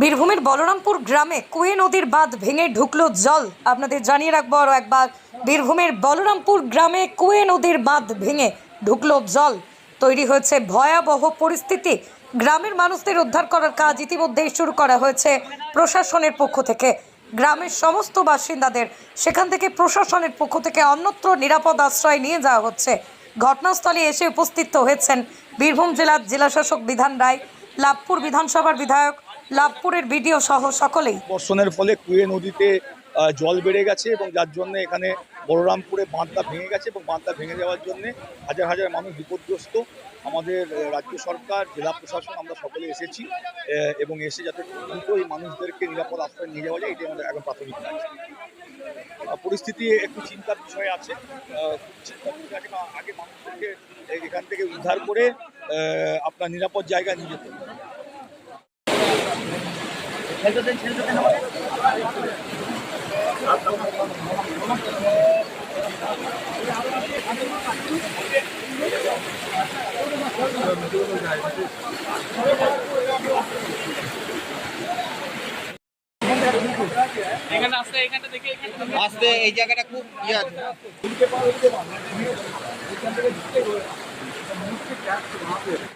বীরভূমের বলরামপুর গ্রামে কুয়ে নদীর বাঁধ ভেঙে ঢুকলো জল। আপনাদের জানিয়ে রাখবো আরও একবার, বীরভূমের বলরামপুর গ্রামে কুয়ে নদীর বাঁধ ভেঙে ঢুকলো জল। তৈরি হয়েছে ভয়াবহ পরিস্থিতি। গ্রামের মানুষদের উদ্ধার করার কাজ ইতিমধ্যেই শুরু করা হয়েছে প্রশাসনের পক্ষ থেকে। গ্রামের সমস্ত বাসিন্দাদের সেখান থেকে প্রশাসনের পক্ষ থেকে অন্যত্র নিরাপদ আশ্রয় নিয়ে যাওয়া হচ্ছে। ঘটনাস্থলে এসে উপস্থিত হয়েছেন বীরভূম জেলার জেলাশাসক বিধান রায়, লাভপুর বিধানসভার বিধায়ক, লাভপুরের বিডিও সহ সকলেই। বর্ষণের ফলে কুয়ে নদীতে জল বেড়ে গেছে এবং যার জন্য এখানে বলরামপুরে বাঁধটা ভেঙে গেছে এবং বাঁধটা ভেঙে যাওয়ার জন্য হাজার হাজার মানুষ বিপদগ্রস্ত। আমাদের রাজ্য সরকার, জেলা প্রশাসন আমরা সকলে এসেছি এবং এসে যাতে দ্রুত এই মানুষদেরকে নিরাপদ আশ্রয় নিয়ে যাওয়া যায়, এটাই আমাদের এখন প্রাথমিক কাজ। পরিস্থিতি একটু চিন্তার বিষয় আছে, আগে মানুষদেরকে এখান থেকে উদ্ধার করে আপনার নিরাপদ জায়গায় নিয়ে যেতে হবে। আস্তে এই জায়গাটা খুব ইয়ে আছে।